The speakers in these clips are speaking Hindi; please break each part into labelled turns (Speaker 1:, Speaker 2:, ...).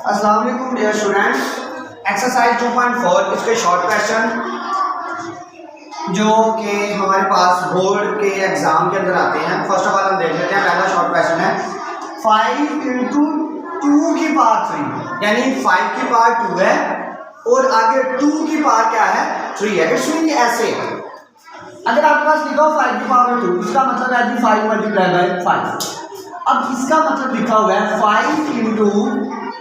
Speaker 1: अस्सलाम वालेकुम डियर स्टूडेंट्स, एक्सरसाइज 2.4 इसके शॉर्ट क्वेश्चन जो कि हमारे पास बोर्ड के एग्जाम के अंदर आते हैं। फर्स्ट ऑफ ऑल हम देख लेते हैं। पहला शॉर्ट क्वेश्चन है 5 इंटू 2 की पावर 3, यानी 5 की पावर 2 है और आगे 2 की पावर क्या है 3 है। इट्स मीन ऐसे अगर आपके पास लिखा हो 5 की पावर 2, इसका मतलब है जी 5 मल्टीप्लाई बाय 5। अब इसका मतलब लिखा हुआ है 5 इंटू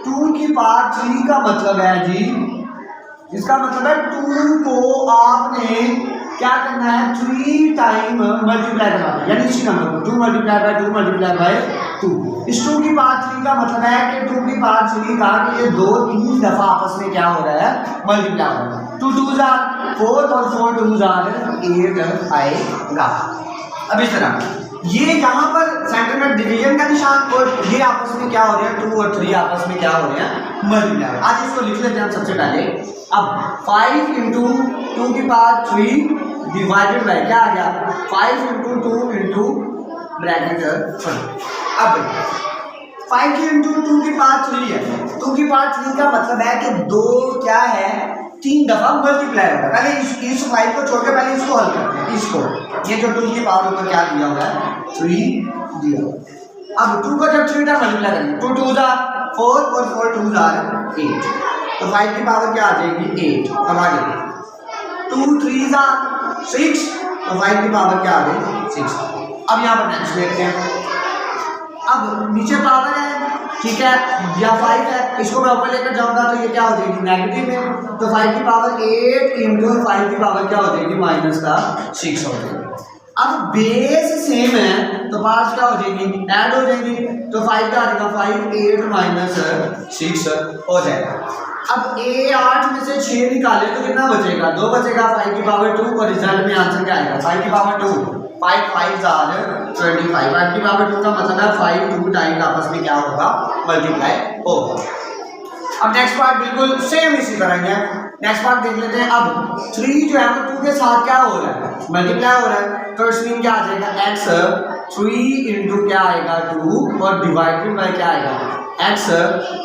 Speaker 1: 2 की पावर 3 का मतलब है जी, इसका मतलब है 2 को आपने क्या करना है 3 टाइम मल्टीप्लाई करना है, यानी इसी नंबर को 2 मल्टीप्लाई बाय 2 मल्टीप्लाई बाय 2। इस 2 की पावर 3 का मतलब है कि 2 की पावर 3 का ये 2-3 दफा आपस में क्या हो रहा है मल्टीप्लाई हो रहा है। 2 2 जार 4 और 4 2 जार 8 आएगा। अब इस तरह ये यहाँ पर सेंटर में डिवीजन का निशान और ये आपस में क्या हो रहे हैं 2 और 3 आपस में क्या हो रहे हैं मल्टीप्लाई। आज इसको लिख लेते हैं हम सबसे पहले। अब 5 इंटू 2 की पावर 3 डिवाइडेड बाय क्या आ गया 5 इंटू 2 इंटू ब्रैकेट। अब 5 की इंटू 2 की पावर 3 है, 2 की पावर 3 का मतलब है कि 2 क्या है 3 दफा मल्टीप्लाई होगा। पहले इस 5 को छोड़ के पहले इसको हल करते हैं। इसको ये जो 2 की पावर ऊपर क्या दिया हुआ है 3 दिया। अब 2 को जब 3 टाइम मल्टीप्लाई करेंगे 2 2 जार 4 और 4 2 जार 8, तो 5 की पावर क्या आ जाएगी 8। अब आगे 2 3 जार 6, तो 5 की पावर क्या आ गई 6। अब यहाँ पर नेक्स्ट देखते हैं। अब नीचे पावर है ठीक है या 5 है, इसको मैं ऊपर लेकर जाऊंगा तो ये क्या हो जाएगी नेगेटिव में, तो 5 की पावर 8 इंटू 5 की पावर क्या हो जाएगी माइनस का 6 हो जाएगी। अब बेस सेम है तो पावर्स क्या हो जाएगी ऐड हो जाएगी, तो 5 का आ जाएगा 5 8 माइनस 6 हो जाएगा। अब ए 8 में से 6 निकाले तो कितना बचेगा 2 बचेगा 5 की पावर 2 और रिजल्ट में आंसर क्या आएगा 5 की पावर 2 5 5 जार 25। 5 की पावर 2 का मतलब है 5 2 टाइम आपस में क्या होगा मल्टीप्लाई होगा। अब नेक्स्ट पार्ट बिल्कुल सेम इसी तरह है। नेक्स्ट पार्ट देख लेते हैं। अब 3 जो है वो 2 के साथ क्या हो रहा है मल्टीप्लाई हो रहा है, तो इसमें क्या आ जाएगा x 3 इंटू क्या आएगा 2 और डिवाइडेड बाय क्या आएगा x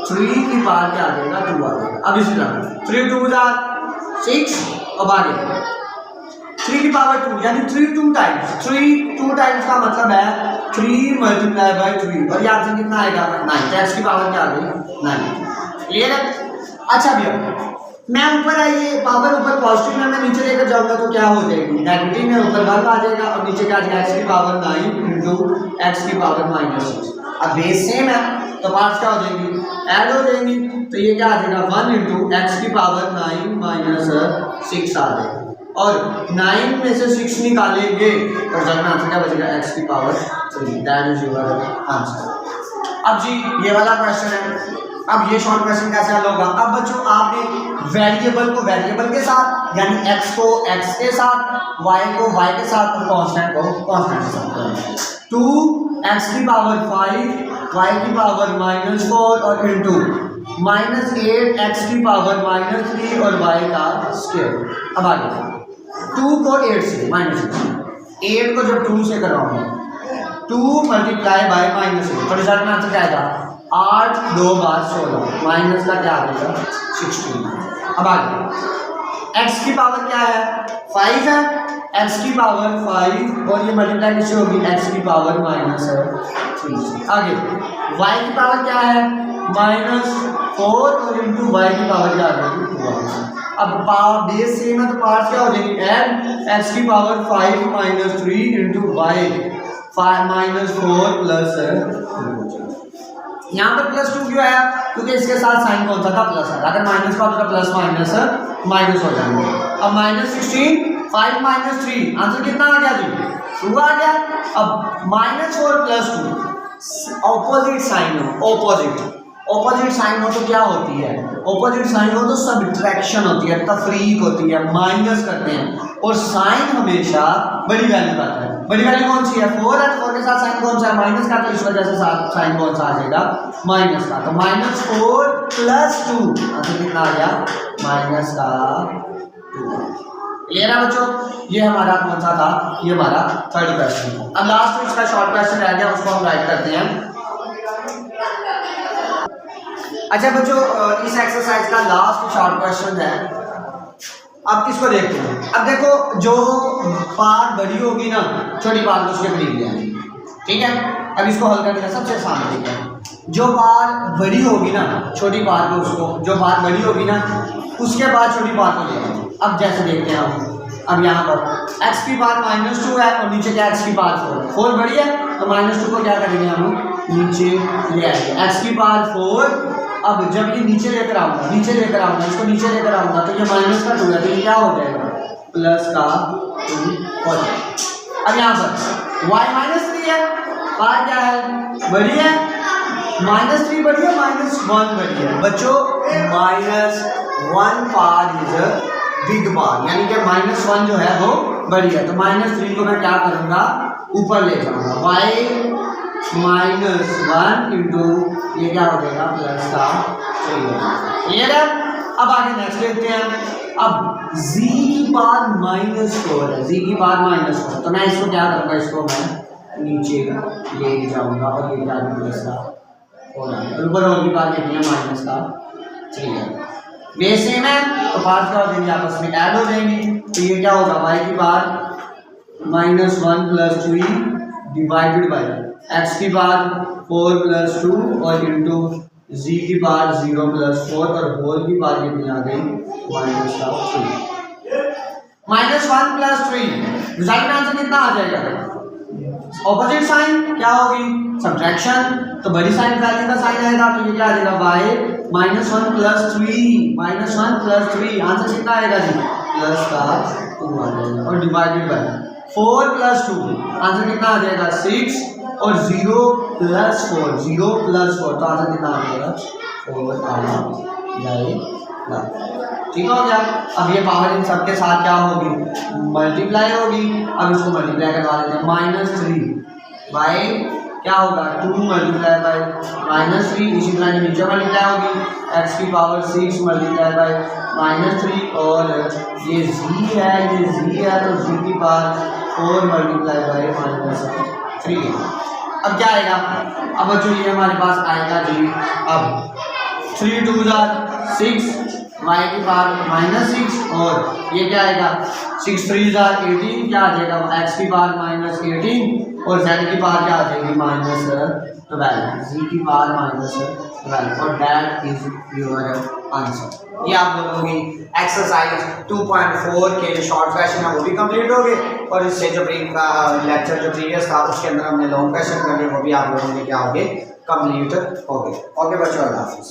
Speaker 1: 3 की पावर क्या आ जाएगा 2 आ जाएगा। अब इसी तरह 3 2 जार 6, अब आगे 3 की पावर 2 यानी 3 2 टाइम्स, 3 2 टाइम्स का मतलब है 3 मल्टीप्लाई बाय 3 और यहाँ से कितना आएगा 9, तो x की पावर क्या आ गई 9। क्लियर है। अच्छा भैया मैं ऊपर आइए पावर ऊपर पॉजिटिव में मैं नीचे लेकर जाऊंगा तो क्या हो जाएगी नेगेटिव में, ऊपर वर्ग आ जाएगा और नीचे क्या आ जाएगा x की पावर 9 इंटू x की पावर -6। अब बेस सेम है तो पार्ट्स क्या हो जाएंगी ऐड हो जाएंगी, तो ये क्या आ जाएगा 1 इंटू x की पावर 9 माइनस 6 आ जाएगा और 9 में से 6 निकालेंगे और जब में आंसर क्या बचेगा x की power 3। That is your answer. अब जी ये वाला क्वेश्चन है। अब ये शॉर्ट क्वेश्चन कैसे हल होगा। अब बच्चों आपने वेरिएबल को वेरिएबल के साथ यानी x को x के साथ, y को y के साथ और कांस्टेंट को कांस्टेंट के साथ करना। 2x की पावर 5 y की पावर -4 और इंटू -8 x की पावर -3 और y का स्क्वायर। अब आगे 2 को 8 से -6, 8 को जब 2 से कराऊंगा 2 मल्टीप्लाई बाय -8 तो रिजल्ट में आंसर क्या आएगा 8 2 बार 16 माइनस का क्या आ जाएगा 16। अब आगे x की पावर क्या है 5 है, x की पावर 5 और ये मल्टीप्लाई किससे होगी x की पावर -3। आगे y की पावर क्या है -4 और इंटू y की पावर क्या आ जाएगी 2। अब पावर बेस सेम है तो पार्ट्स क्या हो जाएंगे ऐड x की पावर 5 -3 इंटू y 5 -4 प्लस 2। यहाँ पर +2 क्यों आया क्योंकि इसके साथ साइन कौन सा था प्लस है, अगर माइनस का होता प्लस माइनस हो जाएंगे। अब -16 5 -3 आंसर कितना आ गया जी 2 आ गया। अब -4 प्लस 2 ऑपोजिट साइन हो, ऑपोजिट साइन हो तो क्या होती है ऑपोजिट साइन हो तो सब्ट्रैक्शन होती है, तफरीक होती है, माइनस करते हैं और साइन हमेशा बड़ी वैल्यू का है। बड़ी वैल्यू कौन सी है 4 है, 4 के साथ साइन कौन सा है माइनस का, तो इस वजह से साइन कौन सा आ जाएगा माइनस का, तो -4 प्लस 2 आंसर कितना आ गया माइनस का 2। क्लियर है बच्चों। ये हमारा कौन सा था ये हमारा थर्ड क्वेश्चन था। अब लास्ट इसका शॉर्ट क्वेश्चन रह गया उसको हम राइट करते हैं। अच्छा बच्चों, इस एक्सरसाइज का लास्ट शॉर्ट क्वेश्चन है, अब इसको देखते हैं। अब देखो जो पार बड़ी होगी ना, छोटी पार को उसके करीब ले आएंगे, ठीक है। अब इसको हल करने का सबसे आसान तरीका है, जो पार बड़ी होगी ना छोटी पार को, उसको जो पार बड़ी होगी ना उसके बाद छोटी पार को ले आएंगे। अब जैसे देखते हैं हम, अब यहाँ पर x की पार -2 है और नीचे क्या x की पार 4 बड़ी है, तो -2 को क्या करेंगे हम नीचे ले आएंगे, x की पार 4। अब जब ये नीचे लेकर आऊंगा इसको नीचे लेकर आऊंगा तो ये माइनस का 2 है, तो ये क्या हो जाएगा प्लस का 2 हो जाएगा। अब यहाँ पर y -3 है, पार क्या है बड़ी है, -3 बड़ी है, -1 बड़ी है। बच्चों -1 पार इज बिग पार, यानी कि -1 जो है वो बड़ी है, तो -3 को मैं क्या करूंगा ऊपर ले जाऊंगा, y -1 इंटू ये क्या हो जाएगा प्लस का 3। क्लियर है। अब आगे नेक्स्ट देखते हैं। अब z की पावर -4 है, z की पावर -4, तो मैं इसको क्या करूंगा, इसको मैं नीचे ले जाऊंगा और ये क्या प्लस का 4 और ऊपर और की पावर कितनी है माइनस का 3 है। बेस सेम है तो पार्ट क्या हो जाएंगे आपस में ऐड हो जाएंगे, तो ये क्या होगा y की पावर -1 + 3 डिवाइडेड बाय x की पावर 4 + 2 और इंटू z की पावर 0 + 4 और होल की पावर कितनी आ गई -3। -1 + 3 रिजल्ट में आंसर कितना आ जाएगा, ऑपोजिट साइन क्या होगी सब्ट्रैक्शन, तो बड़ी साइन वैल्यू का साइन आएगा, तो ये क्या आ जाएगा y -1 + 3 आंसर कितना आएगा जी प्लस का 2 आ जाएगा और डिवाइडेड बाय 4 + 2 आंसर कितना आ जाएगा 6 और 0 + 4 तो आंसर कितना आ जाएगा 4 आ जाएगा। ठीक हो गया। अब ये पावर इन सबके साथ क्या होगी मल्टीप्लाई होगी। अब इसको मल्टीप्लाई करवा लेते हैं, -3 बाई क्या होगा 2 मल्टीप्लाई बाई -3, इसी तरह ये नीचे मल्टीप्लाई होगी x की पावर 6 मल्टीप्लाई बाई -3 और ये z है तो z की पावर 4 मल्टीप्लाई बाई -3। अब क्या आएगा, अब जो ये हमारे पास आएगा जी, अब 3 × 2 = 6 y की पावर -6 और ये क्या आएगा 6 × 3 = 18 क्या आ जाएगा x की पावर -18 और z की पावर क्या आ जाएगी -12 z की पावर -12 और दैट इज योर आंसर। ये आप लोगों की एक्सरसाइज 2.4 के जो शॉर्ट क्वेश्चन है वो भी कंप्लीट हो गए और इससे जो लेक्चर जो प्रीवियस था उसके अंदर हमने लॉन्ग क्वेश्चन करने वो भी आप लोगों के क्या हो गए कंप्लीट हो गए। ओके बच्चों, अल्लाह हाफिज़।